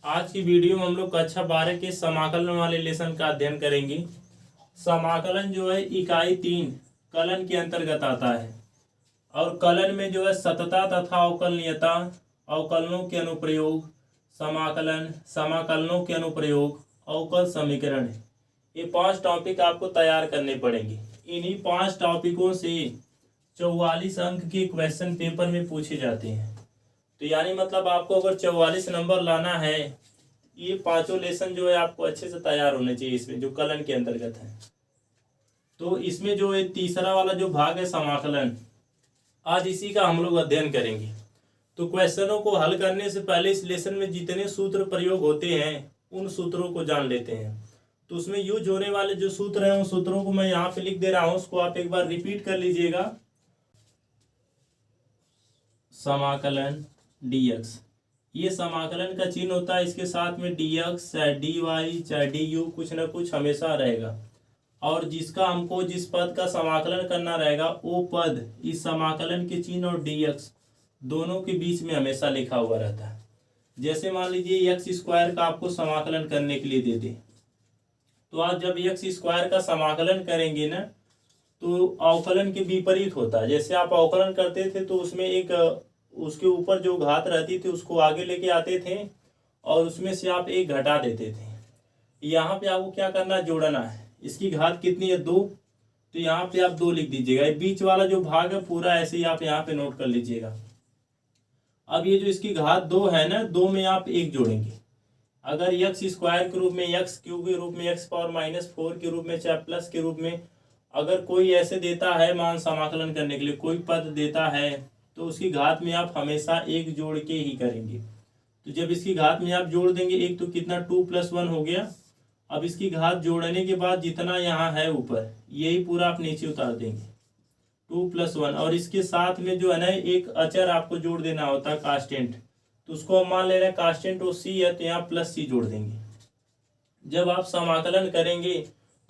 आज की वीडियो में हम लोग कक्षा 12 के समाकलन वाले लेसन का अध्ययन करेंगे। समाकलन जो है इकाई 3 कलन के अंतर्गत आता है और कलन में जो है सतता तथा अवकलनीयता, अवकलनों के अनुप्रयोग, समाकलन, समाकलनों के अनुप्रयोग, अवकल समीकरण, ये 5 टॉपिक आपको तैयार करने पड़ेंगे। इन्हीं 5 टॉपिकों से 44 अंक के क्वेश्चन पेपर में पूछे जाते हैं। तो यानी मतलब आपको अगर 44 नंबर लाना है, ये 5 लेसन जो है आपको अच्छे से तैयार होने चाहिए इसमें, जो कलन के अंतर्गत है। तो इसमें जो है तीसरा वाला जो भाग है समाकलन, आज इसी का हम लोग अध्ययन करेंगे। तो क्वेश्चनों को हल करने से पहले इस लेसन में जितने सूत्र प्रयोग होते हैं उन सूत्रों को जान लेते हैं। तो उसमें यूज होने वाले जो सूत्र हैं उन सूत्रों को मैं यहाँ पे लिख दे रहा हूँ, उसको आप एक बार रिपीट कर लीजिएगा। समाकलन dx, ये समाकलन का चिन्ह होता है, इसके साथ में dx चाहे dy चाहे du कुछ ना कुछ हमेशा रहेगा। और जिसका हमको जिस पद का समाकलन करना रहेगा वो पद इस समाकलन के चिन्ह और dx दोनों के बीच में हमेशा लिखा हुआ रहता है। जैसे मान लीजिए एक्स स्क्वायर का आपको समाकलन करने के लिए दे दे, तो आप जब एक्स स्क्वायर का समाकलन करेंगे ना तो अवकलन के विपरीत होता है। जैसे आप अवकलन करते थे तो उसमें एक उसके ऊपर जो घात रहती थी उसको आगे लेके आते थे और उसमें से आप एक घटा देते थे। यहाँ पे आपको क्या करना है, जोड़ना है। इसकी घात कितनी है, 2, तो यहाँ पे आप 2 लिख दीजिएगा। बीच वाला जो भाग है पूरा ऐसे ही आप यहाँ पे नोट कर लीजिएगा। अब ये जो इसकी घात 2 है ना, 2 में आप 1 जोड़ेंगे। अगर एक्स स्क्वायर के रूप में, एक्स क्यूब के रूप में, एक्स पावर -4 के रूप में, चाहे प्लस के रूप में अगर कोई ऐसे देता है मान समाकलन करने के लिए कोई पद देता है तो उसकी घात में आप हमेशा 1 जोड़ के ही करेंगे। तो जब इसकी घात में आप जोड़ देंगे 1 तो कितना 2 + 1 हो गया। अब इसकी घात जोड़ने के बाद जितना यहाँ है ऊपर यही पूरा आप नीचे उतार देंगे, 2 + 1। और इसके साथ में जो है ना एक अचर आपको जोड़ देना होता है, कांस्टेंट। तो उसको हम मान ले रहे हैं कांस्टेंट वो सी है, तो यहाँ +c जोड़ देंगे। जब आप समाकलन करेंगे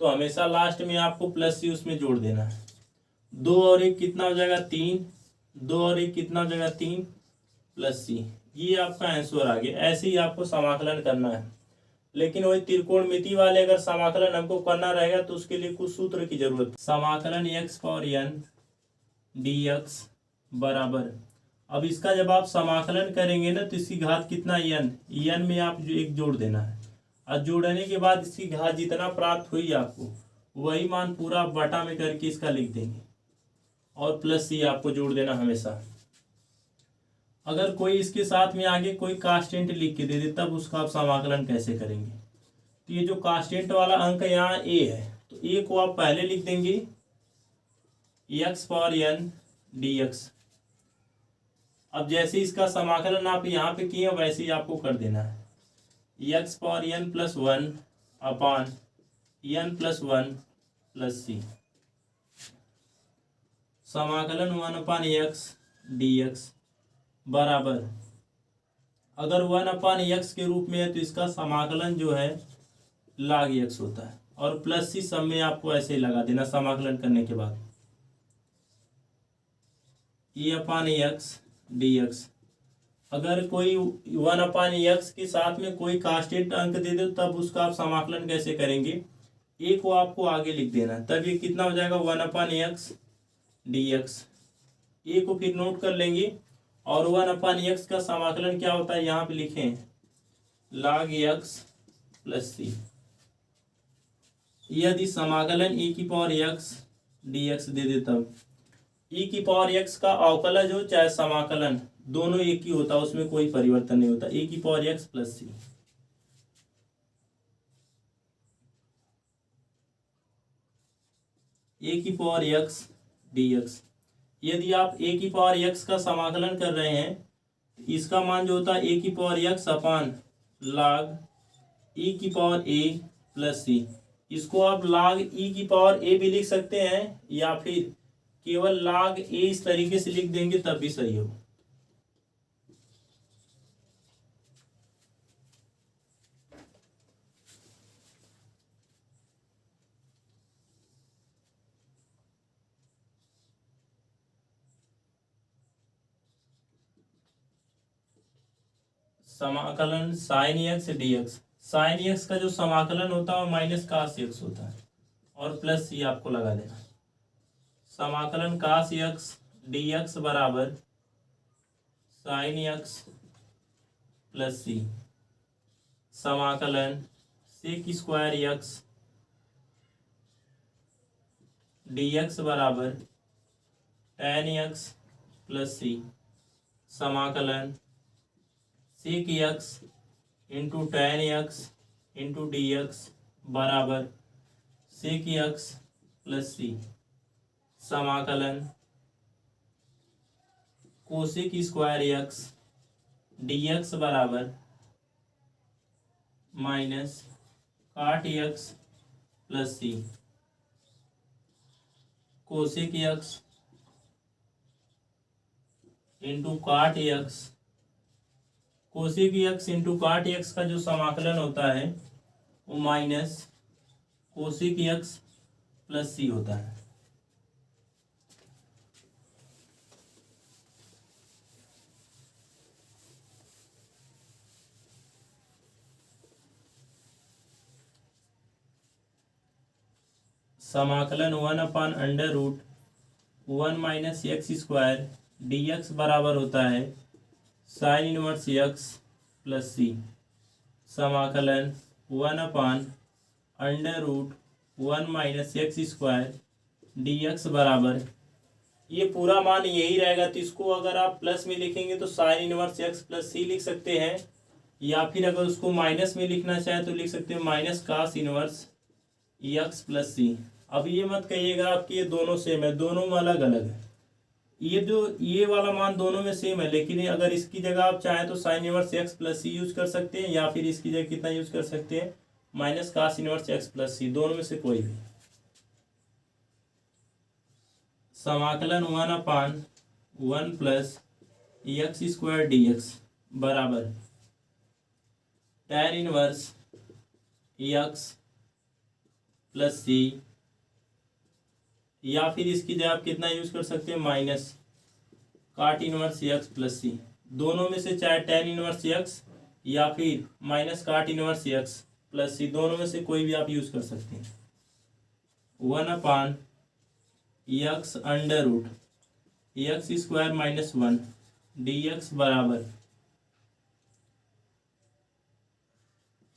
तो हमेशा लास्ट में आपको +c उसमें जोड़ देना है। 2 और 1 कितना हो जाएगा, 3। 2 और 1 कितना हो जाएगा, 3 +c। ये आपका आंसर आ गया। ऐसे ही आपको समाकलन करना है। लेकिन वही त्रिकोणमिति वाले अगर समाकलन हमको करना रहेगा तो उसके लिए कुछ सूत्र की जरूरत है। समाकलन x/n dx बराबर, अब इसका जब आप समाकलन करेंगे ना तो इसकी घात कितना, n में आप जो 1 जोड़ देना है। और जोड़ने के बाद इसकी घात जितना प्राप्त हुई आपको वही मान पूरा बटा में करके इसका लिख देंगे और +c आपको जोड़ देना हमेशा। अगर कोई इसके साथ में आगे कोई कांस्टेंट लिख के दे दे तब उसका आप समाकलन कैसे करेंगे। तो ये जो कांस्टेंट वाला अंक यहाँ a है तो a को आप पहले लिख देंगे x/n dx। अब जैसे इसका समाकलन आप यहाँ पे किए वैसे ही आपको कर देना है, x/n + 1 अपान n + 1 +c। समाकलन 1/x dx बराबर, अगर 1/x के रूप में है तो इसका समाकलन जो है log x होता है और +c सब में आपको ऐसे ही लगा देना समाकलन करने के बाद। e/x dx, अगर कोई 1/x के साथ में कोई कांस्टेंट अंक दे दो तब उसका आप समाकलन कैसे करेंगे, a को आपको आगे लिख देना, तब ये कितना हो जाएगा 1/x dx। a को फिर नोट कर लेंगे और 1/x का समाकलन क्या होता है यहाँ पे लिखें log x +c। यदि समाकलन e⁻x dx दे दे तब e⁻x का अवकलज हो चाहे समाकलन दोनों एक ही होता है, उसमें कोई परिवर्तन नहीं होता, e⁻x +c। e⁻x dx, यदि आप e⁻x का समाकलन कर रहे हैं इसका मान जो होता है e⁻x अपान log e⁻a +c। इसको आप log e⁻a भी लिख सकते हैं या फिर केवल log a इस तरीके से लिख देंगे तब भी सही हो। समाकलन sine x d x. Sine x का जो समाकलन होता है वो माइनस कास एक्स होता है, और प्लस सी आपको लगा देना। समाकलन कास एक्स डी एक्स बराबर साइन एक्स प्लस सी। समाकलन sec square x d x बराबर टेन एक्स प्लस सी। समाकलन sec x into tan x into d x बराबर सेक एक्स प्लस सी। समाकलन cosec square x d x बराबर minus cot x plus c. Cosec x into cot x. Cosec x into cot x का जो समाकलन होता है वो minus cosec x plus सी होता है। समाकलन 1/√1 minus x square d x बराबर होता है sine inverse x plus c. समाकलन 1/√1 minus x square d x बराबर, ये पूरा मान यही रहेगा, तो इसको अगर आप प्लस में लिखेंगे तो साइन इनवर्स एक्स प्लस सी लिख सकते हैं, या फिर अगर उसको माइनस में लिखना चाहे तो लिख सकते हैं minus cos inverse x plus c. अब ये मत कहिएगा आपके ये दोनों सेम है, दोनों में अलग अलग है। ये वाला मान दोनों में सेम है, लेकिन अगर इसकी जगह आप चाहें तो sine inverse x plus c use कर सकते हैं, या फिर इसकी जगह कितना यूज कर सकते हैं minus cos inverse x plus c, दोनों में से कोई भी। समाकलन 1/1 plus x square d x बराबर tan inverse x plus c, या फिर इसकी जगह आप कितना यूज कर सकते हैं माइनस काट इनवर्स एक्स प्लस सी। दोनों में से चाहे tan इनवर्स एक्स या फिर माइनस काट इनवर्स एक्स प्लस सी, दोनों में से कोई भी आप यूज कर सकते हैं। 1/x under root x square minus 1 d x बराबर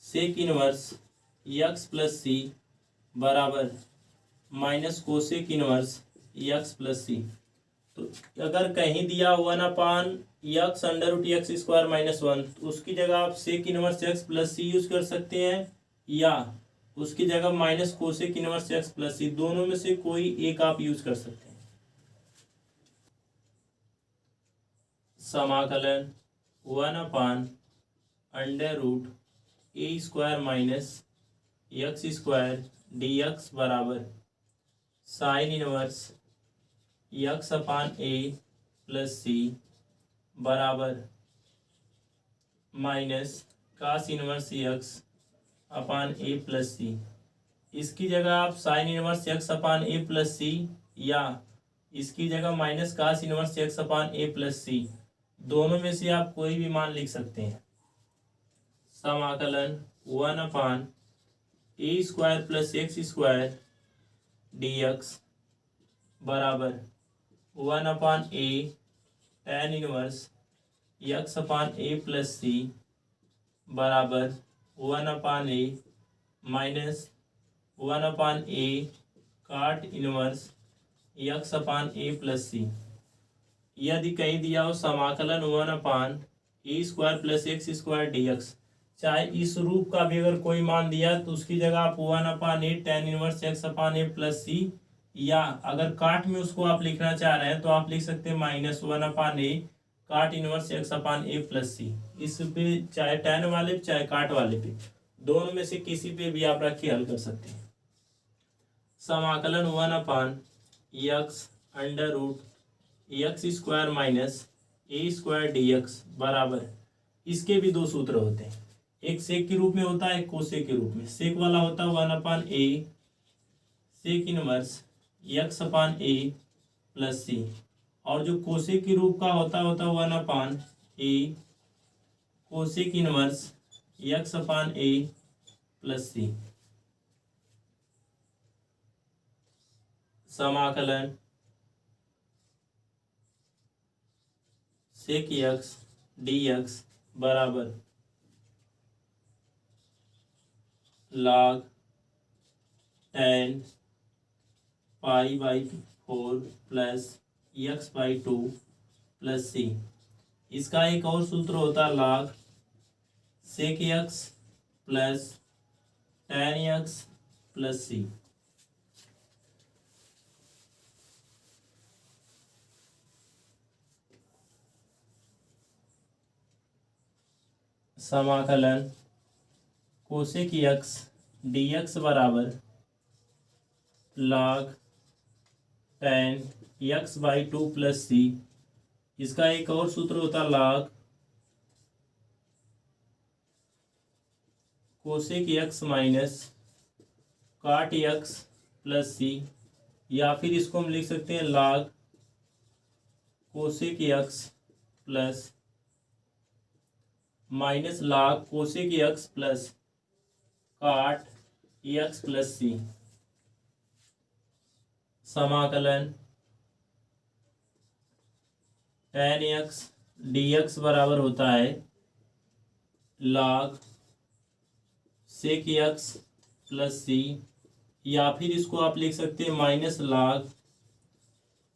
sec inverse x plus c बराबर minus cosec inverse x plus c. तो अगर कहीं दिया 1/x under root x square minus 1, तो उसकी जगह आप sec inverse x plus c use कर सकते हैं, या उसकी जगह minus cosec inverse x plus c, दोनों में से कोई एक आप यूज कर सकते हैं। समाकलन 1/√a square minus x square d x बराबर sine inverse x upon a plus c बराबर minus cos inverse x upon a plus सी। इसकी जगह आप sine inverse x upon a plus c, या इसकी जगह minus cos inverse x upon a plus c, दोनों में से आप कोई भी मान लिख सकते हैं। समाकलन 1/a square plus x square d x बराबर 1/a tan inverse x upon a plus c बराबर 1/a माइनस 1/a काट inverse x upon a plus c. यदि कहीं दिया हो समाकलन 1/a square plus x square d x, चाहे इस रूप का भी अगर कोई मान दिया तो उसकी जगह आप 1/a tan inverse x upon a plus c, या अगर काट में उसको आप लिखना चाह रहे हैं तो आप लिख सकते हैं माइनस 1/a काट inverse x upon a plus सी। इस पे चाहे tan वाले पे चाहे काट वाले पे, दोनों में से किसी पे भी आप रख के हल कर सकते हैं। समाकलन 1/x under root x square minus a square d x बराबर, इसके भी दो सूत्र होते हैं, एक सेक के रूप में होता है, एक कोसेक के रूप में। सेक वाला होता है 1/a sec inverse x upon a plus c, और जो कोसेक के रूप का होता है 1/a cosec inverse x upon a plus c. समाकलन सेक एक्स डी एक्स बराबर log tan pi by 4 plus x by 2 plus c. इसका एक और सूत्र होता है log sec x plus tan x plus c. समाकलन कोसेक एक्स डी एक्स बराबर log tan x by 2 plus c. इसका एक और सूत्र होता है log cosec x minus cot x plus c, या फिर इसको हम लिख सकते हैं log cosec x plus minus log cosec x plus काट एक्स प्लस सी। समाकलन tan एक्स डी एक्स बराबर होता है log sec x plus c, या फिर इसको आप लिख सकते हैं माइनस log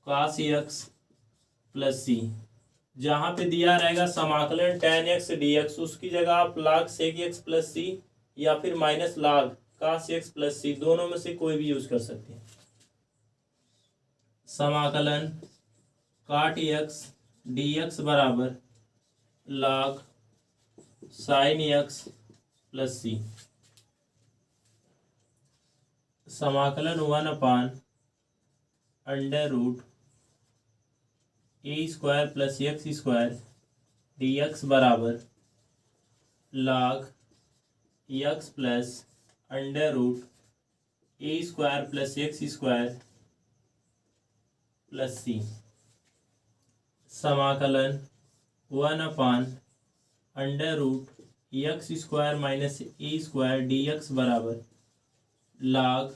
कास एक्स प्लस सी। जहाँ पे दिया रहेगा समाकलन tan एक्स डी एक्स, उसकी जगह आप log sec x plus c या फिर माइनस log कास एक्स प्लस सी, दोनों में से कोई भी यूज कर सकते हैं। समाकलन काट एक्स डी एक्स बराबर log sine x plus c. समाकलन 1/√ए square plus x square d x बराबर log एक्स प्लस √ए square plus x square plus c. समाकलन 1/√एक्स square minus a square d x बराबर log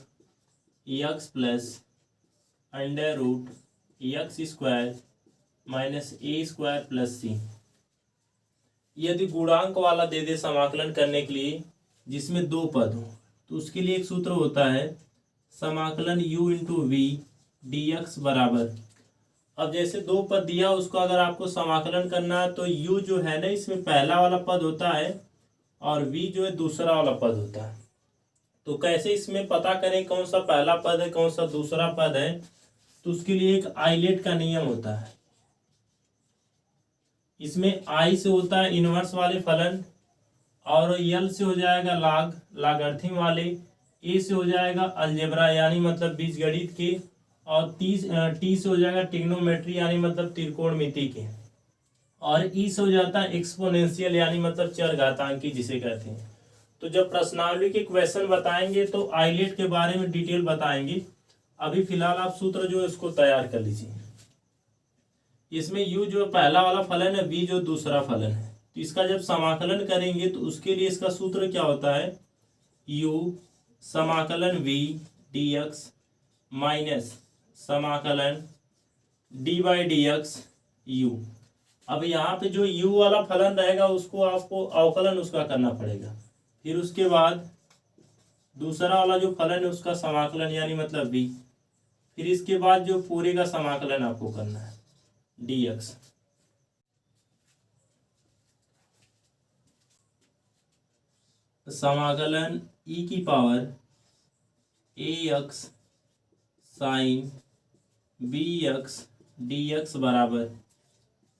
x plus √x square minus a square plus c. यदि गुणांक वाला दे दे समाकलन करने के लिए जिसमें दो पद हो, तो उसके लिए एक सूत्र होता है समाकलन u into v d x बराबर। अब जैसे दो पद दिया, उसको अगर आपको समाकलन करना है तो u जो है ना, इसमें पहला वाला पद होता है और v जो है दूसरा वाला पद होता है। तो कैसे इसमें पता करें कौन सा पहला पद है कौन सा दूसरा पद है, तो उसके लिए एक आइलेट का नियम होता है। इसमें आई से होता है इनवर्स वाले फलन, और यल से हो जाएगा लागर्थी वाले, ए से हो जाएगा अलजेब्रा यानी मतलब बीजगणित के, और टी से हो जाएगा ट्रिग्नोमेट्री यानी मतलब त्रिकोणमिति के, और ई से हो जाता है एक्सपोनेंशियल यानी मतलब चरघातांकी जिसे कहते हैं। तो जब प्रश्नावली के क्वेश्चन बताएंगे तो आइलेट के बारे में डिटेल बताएंगे। अभी फिलहाल आप सूत्र जो है उसको तैयार कर लीजिए। इसमें u जो पहला वाला फलन है, v जो दूसरा फलन है, तो इसका जब समाकलन करेंगे तो उसके लिए इसका सूत्र क्या होता है, u समाकलन v dx माइनस समाकलन d by D x u। अब यहाँ पे जो u वाला फलन रहेगा उसको आपको अवकलन उसका करना पड़ेगा, फिर उसके बाद दूसरा वाला जो फलन है उसका समाकलन यानी मतलब v, फिर इसके बाद जो पूरे का समाकलन आपको करना है dx। समाकलन e की power ax sine bx dx बराबर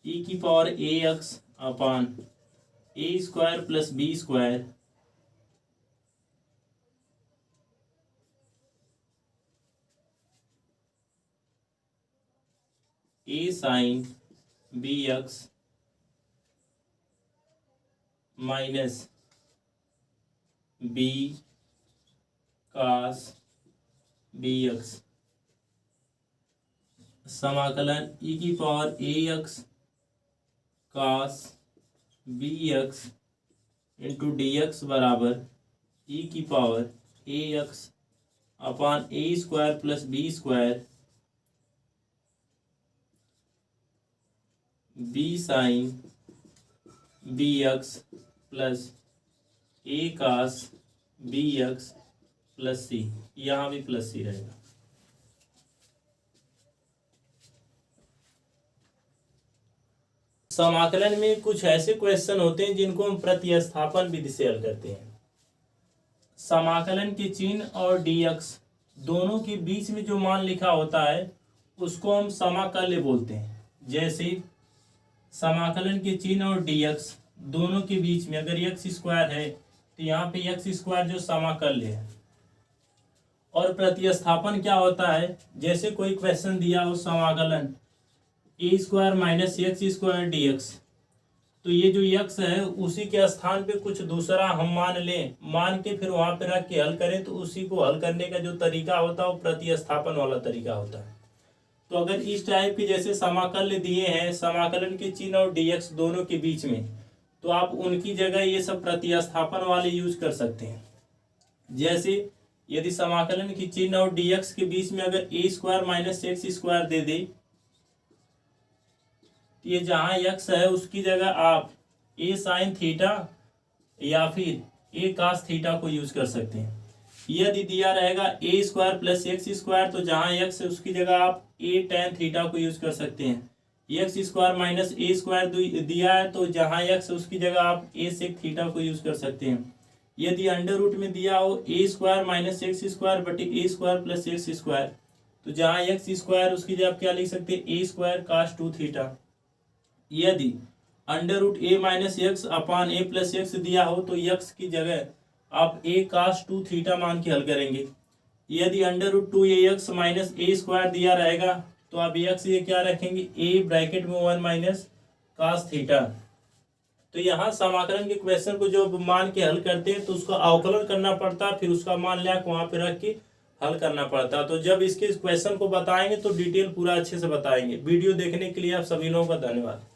e की power ax upon a square plus b square a sine bx minus b cos bx। समाकलन e की power ax cos b x into d x बराबर e की power a x upon a square plus b square b sine b x plus a cos b x plus c, यहाँ भी plus सी रहेगा। समाकलन में कुछ ऐसे क्वेश्चन होते हैं जिनको हम प्रतिस्थापन विधि से हल करते हैं। समाकलन के चिन्ह और dx दोनों के बीच में जो मान लिखा होता है उसको हम समाकल्य बोलते हैं। जैसे समाकलन के चिन्ह और dx दोनों के बीच में अगर एक्स स्क्वायर है तो यहाँ पे एक्स स्क्वायर जो समाकल्य है। और प्रतिस्थापन क्या होता है, जैसे कोई क्वेश्चन दिया हो समाकलन a square minus x square d x, तो ये जो एक्स है उसी के स्थान पे कुछ दूसरा हम मान लें, मान के फिर वहां पे रख के हल करें, तो उसी को हल करने का जो तरीका होता है वो प्रतिस्थापन वाला तरीका होता है। तो अगर इस टाइप के जैसे समाकल्य दिए हैं समाकलन के चिन्ह और dx दोनों के बीच में, तो आप उनकी जगह ये सब प्रतिस्थापन वाले यूज कर सकते हैं। जैसे यदि समाकलन की चिन्ह और dx के बीच में अगर ए स्क्वायर माइनस एक्स स्क्वायर दे दे, ये जहाँ x है उसकी जगह आप ए साइन थीटा या फिर ए कास थीटा को यूज कर सकते हैं। यदि दिया रहेगा ए स्क्वायर प्लस एक्स स्क्वायर, तो जहाँ x है उसकी जगह आप ए टेन थीटा को यूज कर सकते हैं। X square minus a square दिया है तो जहाँ x है उसकी जगह आप ए सेक थीटा को यूज कर सकते हैं। यदि अंडर रूट में दिया हो ए स्क्वायर माइनस एक्स स्क्वायर बटे ए स्क्वायर प्लस एक्स स्क्वायर, तो जहाँ एक्स स्क्वायर उसकी जगह आप क्या लिख सकते हैं ए स्क्वायर कास टू थीटा। यदि under root A minus x upon a plus x दिया हो तो एक्स की जगह आप ए कास टू थीटा मान के हल करेंगे। यदि under root two A x minus a square दिया रहेगा तो आप एक्स ये क्या रखेंगे ए ब्रैकेट में वन माइनस कास थीटा। तो यहाँ समाकलन के क्वेश्चन को जो मान के हल करते हैं तो उसका अवकलन करना पड़ता है, फिर उसका मान लिया वहाँ पे रख के हल करना पड़ता है। तो जब इसके क्वेश्चन को बताएंगे तो डिटेल पूरा अच्छे से बताएंगे। वीडियो देखने के लिए आप सभी लोगों का धन्यवाद।